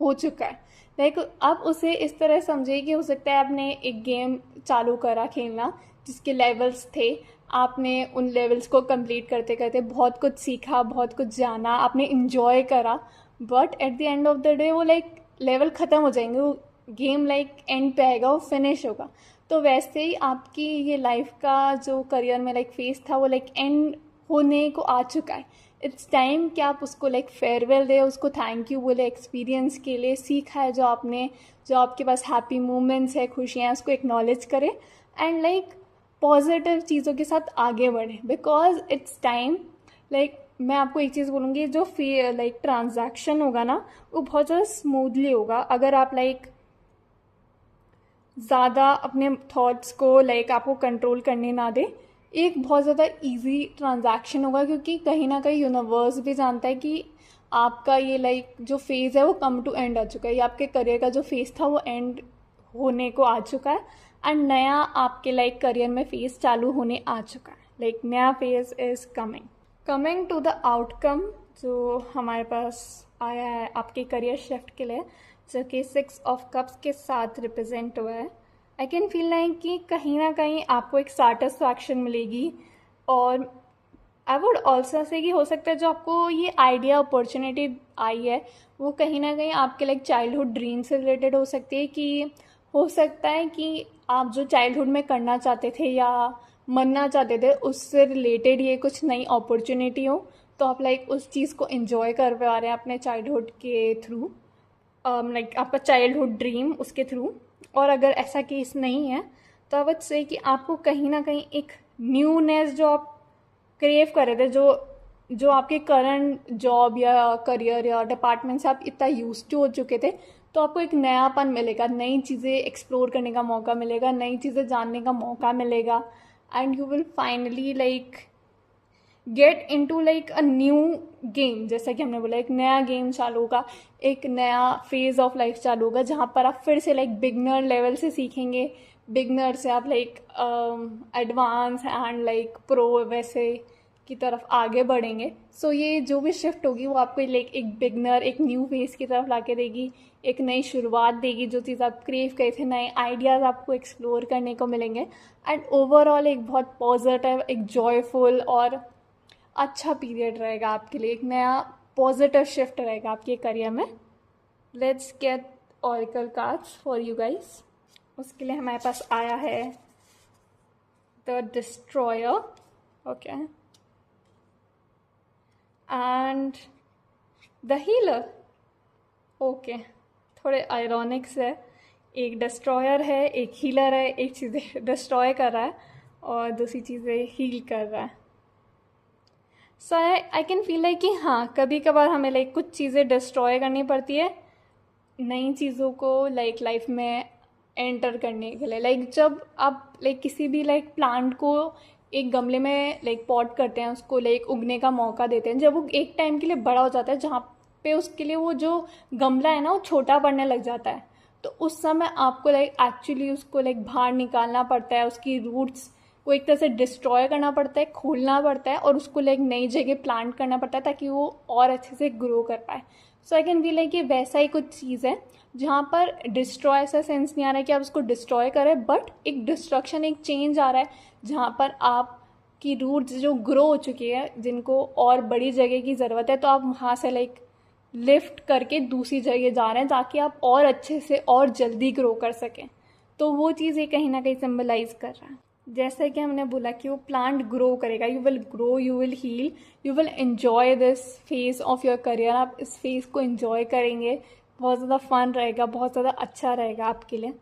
हो चुका है। लाइक आप उसे इस तरह समझिए कि हो सकता है आपने एक गेम चालू करा खेलना जिसके लेवल्स थे, आपने उन लेवल्स को कंप्लीट करते करते बहुत कुछ सीखा, बहुत कुछ जाना, आपने इन्जॉय करा, but at the end of the day वो लाइक लेवल ख़त्म हो जाएंगे, वो गेम लाइक एंड पे आएगा, वो फिनिश होगा। तो वैसे ही आपकी ये लाइफ का जो करियर में लाइक फेज था वो लाइक एंड होने को आ चुका है। इट्स टाइम कि आप उसको लाइक फेयरवेल दे, उसको थैंक यू बोले एक्सपीरियंस के लिए, सीखा है जो आपने, जो आपके पास हैप्पी मोमेंट्स है, खुशियाँ हैं, उसको एक्नॉलेज करें एंड लाइक पॉजिटिव चीज़ों के साथ आगे बढ़ें। बिकॉज इट्स टाइम लाइक मैं आपको एक चीज़ बोलूँगी, जो लाइक ट्रांजैक्शन होगा ना वो बहुत ज़्यादा स्मूथली होगा अगर आप लाइक ज़्यादा अपने थॉट्स को लाइक आपको कंट्रोल करने ना दे। एक बहुत ज़्यादा इजी ट्रांजैक्शन होगा क्योंकि कहीं ना कहीं यूनिवर्स भी जानता है कि आपका ये लाइक जो फेज़ है वो कम टू एंड आ चुका है, ये आपके करियर का जो फेज़ था वो एंड होने को आ चुका है एंड नया आपके लाइक करियर में फेज़ चालू होने आ चुका है। लाइक नया phase is coming to the outcome जो हमारे पास आया है आपके करियर शिफ्ट के लिए, जो कि 6 ऑफ कप्स के साथ रिप्रेजेंट हुआ है। आई कैन फील लाइक कि कहीं ना कहीं आपको एक सेटिस्फैक्शन मिलेगी, और आई वुड ऑल्सो से कि हो सकता है जो आपको ये आइडिया अपॉर्चुनिटी आई है वो कहीं ना कहीं आपके लाइक चाइल्डहुड ड्रीम से रिलेटेड हो सकती है। कि हो सकता है कि आप जो चाइल्डहुड में करना चाहते थे या बनना चाहते थे उससे रिलेटेड ये कुछ नई अपॉर्चुनिटी हो, तो आप लाइक उस चीज़ को एंजॉय कर पा रहे हैं अपने चाइल्डहुड के थ्रू, लाइक आपका चाइल्डहुड ड्रीम उसके थ्रू। और अगर ऐसा केस नहीं है तो आई वुड से कि आपको कहीं ना कहीं एक न्यूनेस जो आप क्रेव कर रहे थे, जो आपके करंट जॉब या करियर या डिपार्टमेंट से आप इतना यूज टू हो चुके थे, तो आपको एक नयापन मिलेगा, नई चीज़ें एक्सप्लोर करने का मौका मिलेगा, नई चीज़ें जानने का मौका मिलेगा and you will finally like get into like a new game. जैसा कि हमने बोला एक नया गेम चालू होगा, एक नया फेज ऑफ लाइफ चालू होगा जहाँ पर आप फिर से लाइक बिगनर लेवल से सीखेंगे, बिगनर से आप like advance and like pro वैसे की तरफ आगे बढ़ेंगे। सो ये जो भी शिफ्ट होगी वो आपको लाइक एक बिगनर, एक न्यू फेज की तरफ ला के देगी, एक नई शुरुआत देगी, जो चीज़ आप क्रेव करे थे, नए आइडियाज़ आपको एक्सप्लोर करने को मिलेंगे एंड ओवरऑल एक बहुत पॉजिटिव, एक जॉयफुल और अच्छा पीरियड रहेगा आपके लिए, एक नया पॉजिटिव शिफ्ट रहेगा आपके करियर में। Let's get auricle cards for you guys. उसके लिए हमारे पास आया है the destroyer, okay, and the healer, okay. थोड़े आयरॉनिक्स है, एक डिस्ट्रॉयर है, एक हीलर है, एक चीज़ें डिस्ट्रॉय कर रहा है और दूसरी चीज़ें हील कर रहा है। सो आई कैन फील लाइक कि हाँ कभी कभार हमें लाइक कुछ चीज़ें डिस्ट्रॉय करनी पड़ती है नई चीज़ों को लाइक लाइफ में एंटर करने के लिए। लाइक जब आप लाइक किसी भी लाइक प्लांट को एक गमले में लाइक पॉट करते हैं, उसको लाइक उगने का मौका देते हैं। जब वो एक टाइम के लिए बड़ा हो जाता है जहाँ पे उसके लिए वो जो गमला है ना वो छोटा पड़ने लग जाता है, तो उस समय आपको लाइक एक्चुअली उसको लाइक बाहर निकालना पड़ता है, उसकी रूट्स को एक तरह से डिस्ट्रॉय करना पड़ता है, खोलना पड़ता है और उसको लाइक नई जगह प्लांट करना पड़ता है ताकि वो और अच्छे से ग्रो कर पाए। सो आई कैन फील लाइक ये वैसा ही कुछ चीज़ है जहाँ पर डिस्ट्रॉय ऐसा सेंस नहीं आ रहा है कि आप उसको डिस्ट्रॉय करें, बट एक डिस्ट्रक्शन, एक चेंज आ रहा है जहाँ पर आपकी रूट्स जो ग्रो हो चुकी है, जिनको और बड़ी जगह की ज़रूरत है, तो आप वहाँ से लाइक लिफ्ट करके दूसरी जगह जा रहे हैं ताकि आप और अच्छे से और जल्दी ग्रो कर सकें। तो वो चीज़ ये कहीं ना कहीं सिम्बलाइज कर रहा है। जैसे कि हमने बोला कि वो प्लांट ग्रो करेगा, you will grow, you will heal, you will enjoy this phase of your career. आप इस फेज़ को एन्जॉय करेंगे, बहुत ज़्यादा फन रहेगा, बहुत ज़्यादा अच्छा रहेगा आपके लिए।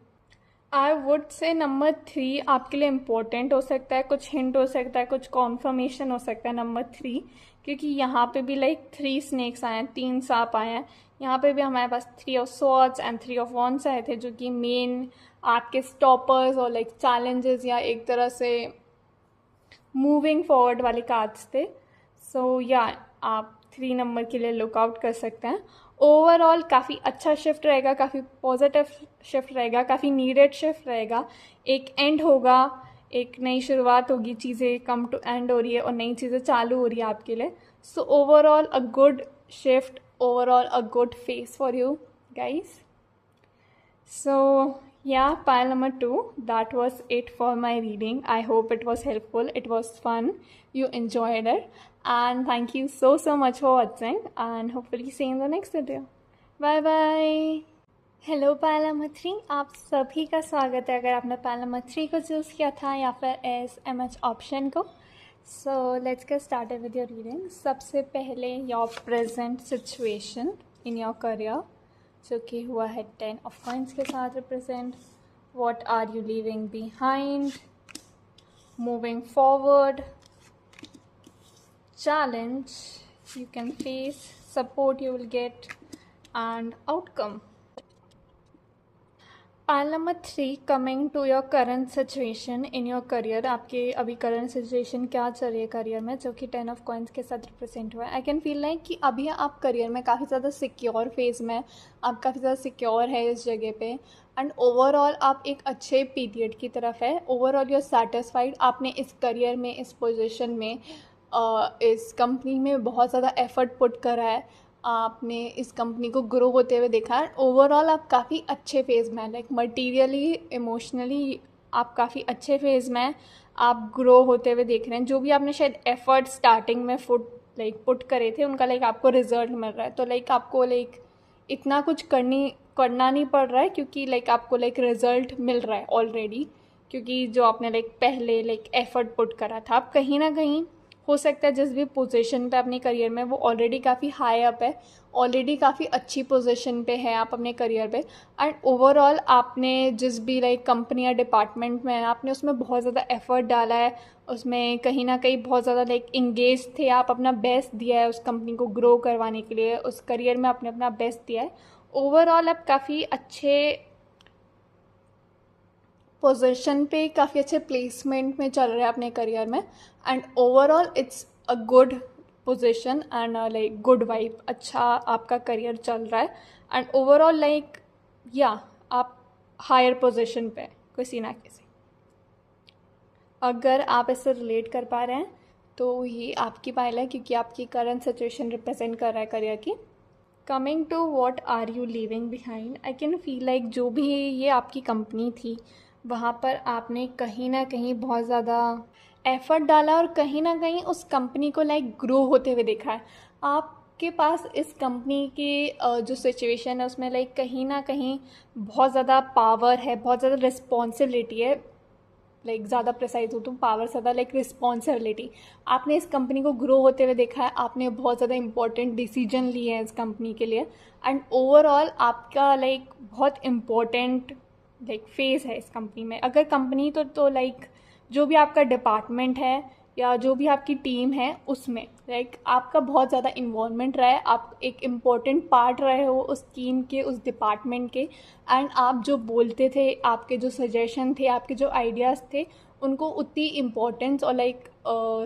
आई वुड से नंबर 3 आपके लिए इम्पोर्टेंट हो सकता है, कुछ हिंट हो सकता है, कुछ कॉन्फर्मेशन हो सकता है नंबर 3, क्योंकि यहाँ पे भी लाइक 3 स्नेक्स आए हैं, 3 सांप आए हैं। यहाँ पे भी हमारे पास 3 of swords and 3 of wands आए थे, जो कि मेन आपके स्टॉपर्स और लाइक चैलेंजेस या एक तरह से मूविंग फॉरवर्ड वाले कार्ड्स थे। सो या आप 3 नंबर के लिए लुकआउट कर सकते हैं। ओवरऑल काफ़ी अच्छा शिफ्ट रहेगा, काफ़ी पॉजिटिव शिफ्ट रहेगा, काफ़ी नीडेड शिफ्ट रहेगा। एक एंड होगा, एक नई शुरुआत होगी, चीज़ें कम टू एंड हो रही है और नई चीज़ें चालू हो रही है आपके लिए। So overall a good shift, overall a good face for you guys. So yeah, pile number 2, that was it for my reading. I hope it was helpful, it was fun, you enjoyed it, and thank you so much for watching, and hopefully see you in the next video. Bye bye. Hello pile number 3, आप सभी का स्वागत है अगर आपने pile number 3 को choose किया था या फिर SMH ऑप्शन को। So let's get started with your reading. सबसे पहले your present situation in your career, जो कि हुआ है 10 ऑफ कॉइंस के साथ represent. What are you leaving behind, moving forward, challenge you can face, support you will get, and outcome. Pile number 3, coming to your current situation in your career. आपके अभी current situation क्या चल रही है career में, जो कि 10 of coins के साथ रिप्रेजेंट हुआ है। आई कैन फील लाइक कि अभी आप करियर में काफ़ी ज़्यादा सिक्योर फेज में, आप काफ़ी ज़्यादा सिक्योर है इस जगह पे, एंड ओवरऑल आप एक अच्छे पीरियड की तरफ है। ओवरऑल यू आर सेटिस्फाइड, आपने इस करियर में, इस पोजिशन में, इस कंपनी में बहुत ज़्यादा एफर्ट पुट करा है, आपने इस कंपनी को ग्रो होते हुए देखा है। ओवरऑल आप काफ़ी अच्छे फेज़ में हैं, लाइक मटीरियली, इमोशनली आप काफ़ी अच्छे फेज़ में हैं, आप ग्रो होते हुए देख रहे हैं। जो भी आपने शायद एफर्ट स्टार्टिंग में पुट करे थे, उनका लाइक आपको रिजल्ट मिल रहा है। तो लाइक आपको लाइक इतना कुछ करना नहीं पड़ रहा है, क्योंकि लाइक आपको लाइक रिजल्ट मिल रहा है ऑलरेडी, क्योंकि जो आपने लाइक पहले लाइक एफर्ट पुट करा था। आप कहीं ना कहीं हो सकता है जिस भी पोजीशन पे अपने करियर में, वो ऑलरेडी काफ़ी हाई अप है, ऑलरेडी काफ़ी अच्छी पोजीशन पे है आप अपने करियर पे, एंड ओवरऑल आपने जिस भी लाइक कंपनी या डिपार्टमेंट में है, आपने उसमें बहुत ज़्यादा एफर्ट डाला है, उसमें कहीं ना कहीं बहुत ज़्यादा लाइक इंगेज थे, आप अपना बेस्ट दिया है उस कंपनी को ग्रो करवाने के लिए, उस करियर में आपने अपना बेस्ट दिया है। ओवरऑल आप काफ़ी अच्छे पोजीशन पे, काफ़ी अच्छे प्लेसमेंट में चल रहे हैं अपने करियर में, and overall it's a good position and like good vibe, अच्छा आपका करियर चल रहा है, एंड ओवरऑल लाइक या आप हायर पोजीशन पे किसी ना किसी। अगर आप इससे रिलेट कर पा रहे हैं तो ये आपकी पाइल है, क्योंकि आपकी करंट सिचुएशन रिप्रेजेंट कर रहा है करियर की। Coming to what are you leaving behind, I can feel like जो भी ये आपकी कंपनी थी, वहाँ पर आपने कहीं ना कहीं बहुत ज़्यादा एफर्ट डाला और कहीं ना कहीं उस कंपनी को लाइक ग्रो होते हुए देखा है। आपके पास इस कंपनी की जो सिचुएशन है उसमें लाइक कहीं ना कहीं बहुत ज़्यादा पावर है, बहुत ज़्यादा रिस्पॉन्सिबिलिटी है, लाइक ज़्यादा प्रिसाइज हो तो पावर ज़्यादा लाइक रिस्पॉन्सिबिलिटी। आपने इस कंपनी को ग्रो होते हुए देखा है, आपने बहुत ज़्यादा इंपॉर्टेंट डिसीजन लिए हैं इस कंपनी के लिए, एंड ओवरऑल आपका लाइक बहुत इम्पोर्टेंट लाइक फेज़ है इस कंपनी में। अगर कंपनी तो लाइक जो भी आपका डिपार्टमेंट है या जो भी आपकी टीम है उसमें लाइक आपका बहुत ज़्यादा इन्वॉल्वमेंट रहा है, आप एक इम्पॉर्टेंट पार्ट रहे हो उस टीम के, उस डिपार्टमेंट के, एंड आप जो बोलते थे, आपके जो सजेशन थे, आपके जो आइडियाज़ थे, उनको उतनी इम्पोर्टेंस और लाइक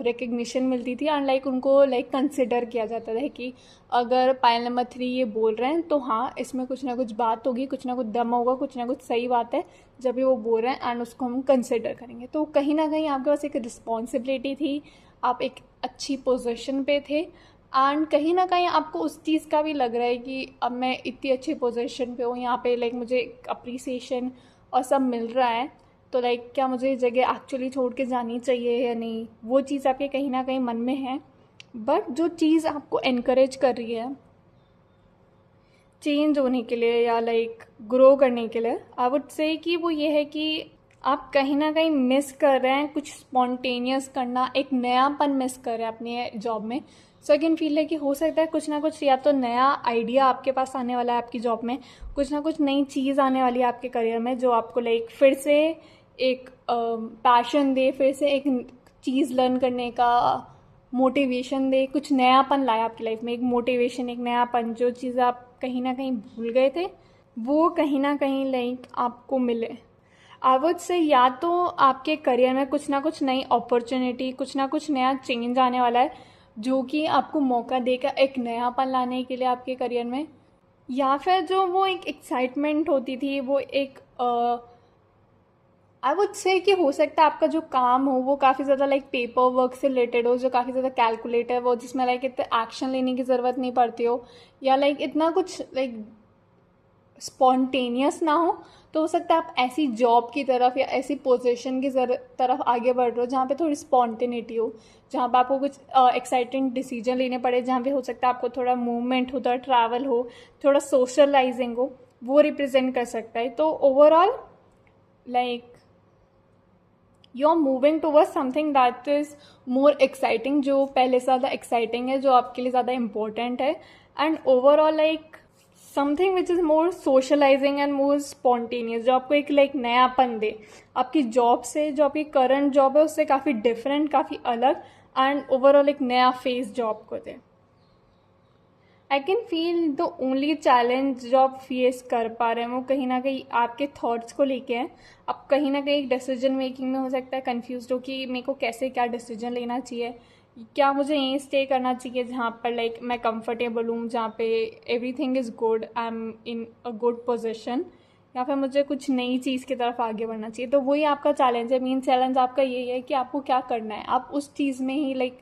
रिकग्निशन मिलती थी, एंड लाइक उनको लाइक कंसिडर किया जाता था कि अगर पायल नंबर 3 ये बोल रहे हैं तो हाँ इसमें कुछ ना कुछ बात होगी, कुछ ना कुछ दम होगा, कुछ ना कुछ सही बात है जब भी वो बोल रहे हैं, एंड उसको हम कंसिडर करेंगे। तो कहीं ना कहीं आपके पास एक रिस्पॉन्सिबिलिटी थी, आप एक अच्छी पोजीशन पे थे, एंड कहीं ना कहीं आपको उस चीज़ का भी लग रहा है कि अब मैं इतनी अच्छी पोजीशन पे हूँ, यहाँ पे लाइक मुझे अप्रिसिएशन और सब मिल रहा है, तो लाइक क्या मुझे ये जगह एक्चुअली छोड़ के जानी चाहिए या नहीं, वो चीज़ आपके कहीं ना कहीं मन में है। बट जो चीज़ आपको एनकरेज कर रही है चेंज होने के लिए या लाइक ग्रो करने के लिए, आई वुड से कि वो ये है कि आप कहीं ना कहीं मिस कर रहे हैं कुछ स्पॉन्टेनियस करना, एक नयापन मिस कर रहे हैं अपने जॉब में। सो आई कैन फील है कि हो सकता है कुछ ना कुछ या तो नया आइडिया आपके पास आने वाला है आपकी जॉब में, कुछ ना कुछ नई चीज़ आने वाली है आपके करियर में जो आपको लाइक फिर से एक पैशन दे, फिर से एक चीज़ लर्न करने का मोटिवेशन दे, कुछ नयापन लाए आपकी लाइफ में, एक मोटिवेशन, एक नयापन, जो चीज़ आप कहीं ना कहीं भूल गए थे वो कहीं ना कहीं लाइक आपको मिले। आई वुड से या तो आपके करियर में कुछ ना कुछ नई अपॉर्चुनिटी, कुछ ना कुछ नया चेंज आने वाला है जो कि आपको मौका देगा एक नयापन लाने के लिए आपके करियर में, या फिर जो वो एक एक्साइटमेंट होती थी, वो एक आई वुड से कि हो सकता है आपका जो काम हो वो काफ़ी ज़्यादा लाइक पेपर वर्क से रिलेटेड हो, जो काफ़ी ज़्यादा कैलकुलेटिव हो, जिसमें लाइक इतने एक्शन लेने की ज़रूरत नहीं पड़ती हो, या लाइक इतना कुछ लाइक स्पॉन्टेनियस ना हो। तो हो सकता है आप ऐसी जॉब की तरफ या ऐसी पोजीशन की तरफ आगे बढ़ रहे हो जहाँ पे थोड़ी स्पॉन्टेनिटी हो, जहाँ पे आपको कुछ एक्साइटिंग डिसीजन लेने पड़े, जहाँ पे हो सकता है आपको थोड़ा मूवमेंट हो, थोड़ा ट्रैवल हो, थोड़ा सोशलाइजिंग हो, वो रिप्रेजेंट कर सकता है। तो overall like you are moving toward something that is more exciting, जो पहले से ज़्यादा एक्साइटिंग है, जो आपके लिए ज़्यादा इम्पोर्टेंट है, and overall like something which is more socialising and more spontaneous, जो आपको एक लाइक नयापन दे आपकी जॉब से, जो आपकी करंट जॉब है उससे काफ़ी डिफरेंट, काफ़ी अलग, एंड ओवरऑल एक नया फेस जॉब को दे। I can feel the only challenge जो आप फेस कर पा रहे हैं वो कहीं ना कहीं आपके थॉट्स को लेके हैं। आप कहीं ना कहीं डिसीजन मेकिंग में हो सकता है कंफ्यूज हो कि मेरे को कैसे क्या डिसीजन लेना चाहिए, क्या मुझे यहीं स्टे करना चाहिए जहाँ पर लाइक मैं कंफर्टेबल हूँ, जहाँ पे everything is good, I am in a good position, या फिर मुझे कुछ नई चीज़ की तरफ आगे बढ़ना चाहिए। तो वही आपका चैलेंज है, मेन चैलेंज आपका यही है कि आपको क्या करना है। आप उस चीज़ में ही लाइक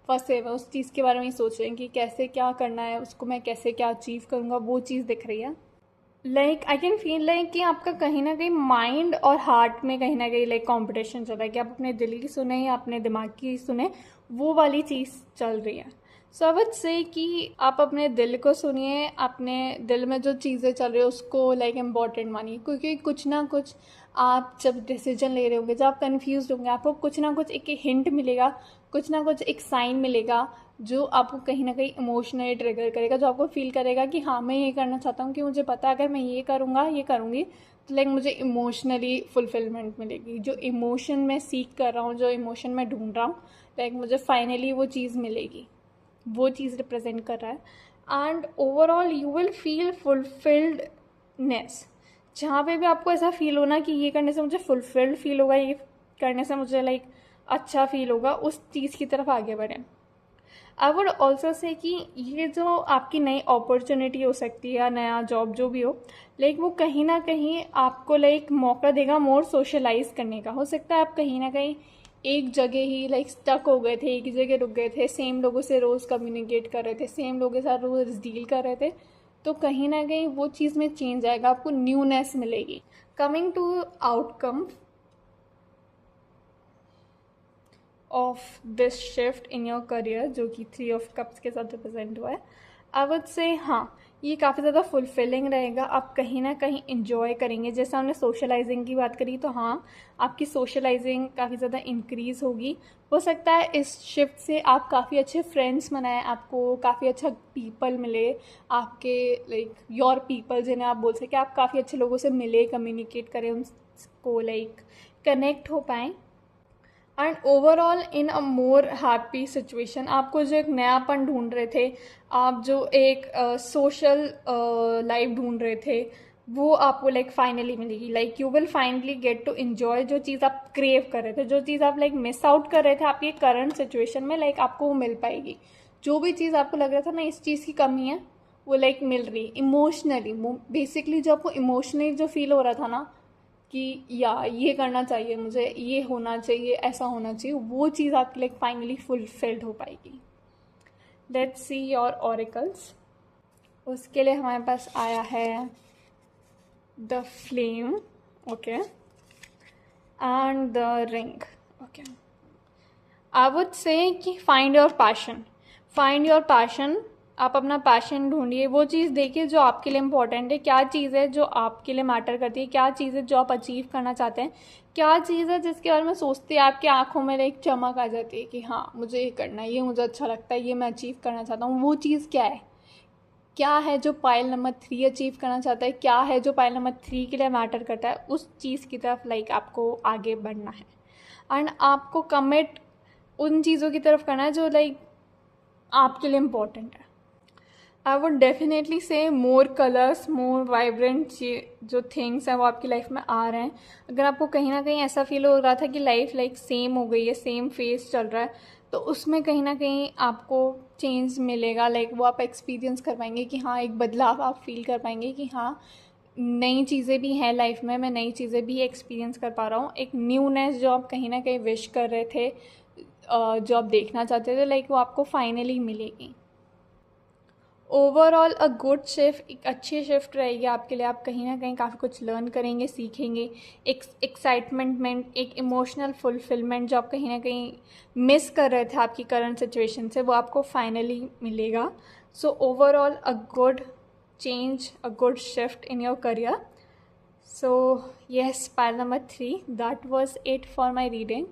फंसे हुए, उस चीज़ के बारे में ही सोच रहे हैं कि कैसे क्या करना है, उसको मैं कैसे क्या अचीव करूँगा, वो चीज़ दिख रही है। Like I can feel like कि आपका कहीं ना कहीं माइंड और हार्ट में कहीं ना कहीं लाइक कंपटीशन चल रहा है कि आप अपने दिल की सुने या अपने दिमाग की सुने, वो वाली चीज़ चल रही है। सो आई वुड से कि आप अपने दिल को सुनिए, अपने दिल में जो चीज़ें चल रही है उसको लाइक इम्पॉर्टेंट मानिए, क्योंकि कुछ ना कुछ आप जब डिसीजन ले रहे होंगे, जब आप कन्फ्यूज होंगे, आपको कुछ ना कुछ एक हिंट मिलेगा, कुछ ना कुछ एक साइन मिलेगा जो आपको कहीं ना कहीं इमोशनली ट्रिगर करेगा, जो आपको फील करेगा कि हाँ मैं ये करना चाहता हूँ, कि मुझे पता है अगर मैं ये करूँगा, ये करूँगी तो लाइक मुझे इमोशनली फुलफिलमेंट मिलेगी, जो इमोशन मैं सीख कर रहा हूँ, जो इमोशन मैं ढूंढ रहा हूँ, लाइक मुझे फाइनली वो चीज़ मिलेगी, वो चीज़ रिप्रेजेंट कर रहा है। And overall you will feel fulfilledness, जहाँ पे भी आपको ऐसा फील होना कि ये करने से मुझे फुलफिल्ड फील होगा, ये करने से मुझे लाइक अच्छा फील होगा, उस चीज़ की तरफ आगे बढ़ें। आई वुड ऑल्सो से कि ये जो आपकी नई अपॉर्चुनिटी हो सकती है या नया जॉब जो भी हो, लाइक वो कहीं ना कहीं आपको लाइक मौका देगा मोर सोशलाइज करने का। हो सकता है आप कहीं ना कहीं एक जगह ही लाइक स्टक हो गए थे, एक ही जगह रुक गए थे, सेम लोगों से रोज़ कम्युनिकेट कर रहे थे, सेम लोगों के साथ रोज़ डील कर रहे थे, तो कहीं ना कहीं वो चीज़ में चेंज आएगा, आपको न्यूनेस मिलेगी। Coming to outcome of this shift in your career, जो कि 3 ऑफ कप्स के साथ रिप्रेजेंट हुआ है, आई वुड से हाँ ये काफ़ी ज़्यादा फुलफिलिंग रहेगा, आप कहीं ना कहीं इंजॉय करेंगे। जैसे हमने सोशलाइजिंग की बात करी, तो हाँ आपकी सोशलाइजिंग काफ़ी ज़्यादा इंक्रीज़ होगी। हो सकता है इस शिफ्ट से आप काफ़ी अच्छे फ्रेंड्स बनाएं, आपको काफ़ी अच्छा पीपल मिले, आपके लाइक योर पीपल जिन्हें आप बोल सकें, आप काफ़ी अच्छे लोगों से मिले, कम्युनिकेट करें, उनको लाइक कनेक्ट हो पाएँ, and overall in a more happy situation. आपको जो एक नयापन ढूंढ रहे थे, आप जो एक सोशल लाइफ ढूंढ रहे थे, वो आपको लाइक फाइनली मिलेगी। Like you will finally get to enjoy जो चीज़ आप क्रेव कर रहे थे, जो चीज़ आप लाइक मिस आउट कर रहे थे आपकी करंट सिचुएशन में, लाइक आपको वो मिल पाएगी। जो भी चीज़ आपको लग रहा था ना इस चीज़ की कमी है, वो लाइक मिल रही इमोशनली। बेसिकली जो आपको इमोशनली जो फील हो रहा था ना कि या ये करना चाहिए मुझे, ये होना चाहिए, ऐसा होना चाहिए, वो चीज़ आपकी लाइक फाइनली फुलफिल्ड हो पाएगी। Let's see your auricles. उसके लिए हमारे पास आया है the flame, okay, and the ring, okay. I would say कि find your passion, find your passion. आप अपना पैशन ढूंढिए, वो चीज़ देखिए जो आपके लिए इम्पोर्टेंट है, क्या चीज़ है जो आपके लिए मैटर करती है, क्या चीज़ है जो आप अचीव करना चाहते हैं, क्या चीज़ है जिसके बारे में सोचते हैं आपकी आंखों में एक चमक आ जाती है कि हाँ मुझे ये करना है, ये मुझे अच्छा लगता है, ये मैं अचीव करना चाहता हूँ। वो चीज़ क्या है, क्या है जो पाइल नंबर 3 अचीव करना चाहता है, क्या है जो पाइल नंबर 3 के लिए मैटर करता है, उस चीज़ की तरफ लाइक आपको आगे बढ़ना है। एंड आपको कमिट उन चीज़ों की तरफ करना है जो लाइक आपके लिए इम्पोर्टेंट है। आई वुड डेफिनेटली से मोर कलर्स, मोर वाइब्रेंट जो थिंग्स हैं वो आपकी लाइफ में आ रहे हैं। अगर आपको कहीं ना कहीं ऐसा फील हो रहा था कि लाइफ लाइक सेम हो गई है, सेम फेस चल रहा है, तो उसमें कहीं ना कहीं आपको चेंज मिलेगा। लाइक वो आप एक्सपीरियंस कर पाएंगे कि हाँ एक बदलाव आप फील कर पाएंगे कि हाँ नई चीज़ें भी हैं लाइफ में, मैं नई चीज़ें भी एक्सपीरियंस कर पा रहा हूँ। एक न्यूनेस जो आप कहीं ना कहीं विश कर रहे थे, जो आप देखना चाहते थे, लाइक वो आपको फाइनली मिलेगी। ओवरऑल अ गुड शिफ्ट, एक अच्छी शिफ्ट रहेगी आपके लिए। आप कहीं ना कहीं काफ़ी कुछ लर्न करेंगे, सीखेंगे। एक एक्साइटमेंट, एक इमोशनल फुलफिलमेंट जो आप कहीं ना कहीं मिस कर रहे थे आपकी करंट सिचुएशन से, वो आपको फाइनली मिलेगा। So overall a good change, a good shift in your career. So yes, pile number 3, that was it for my reading.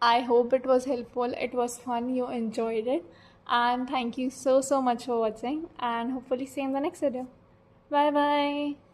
I hope it was helpful, it was fun, you enjoyed it, and thank you so much for watching, and hopefully see you in the next video. Bye bye.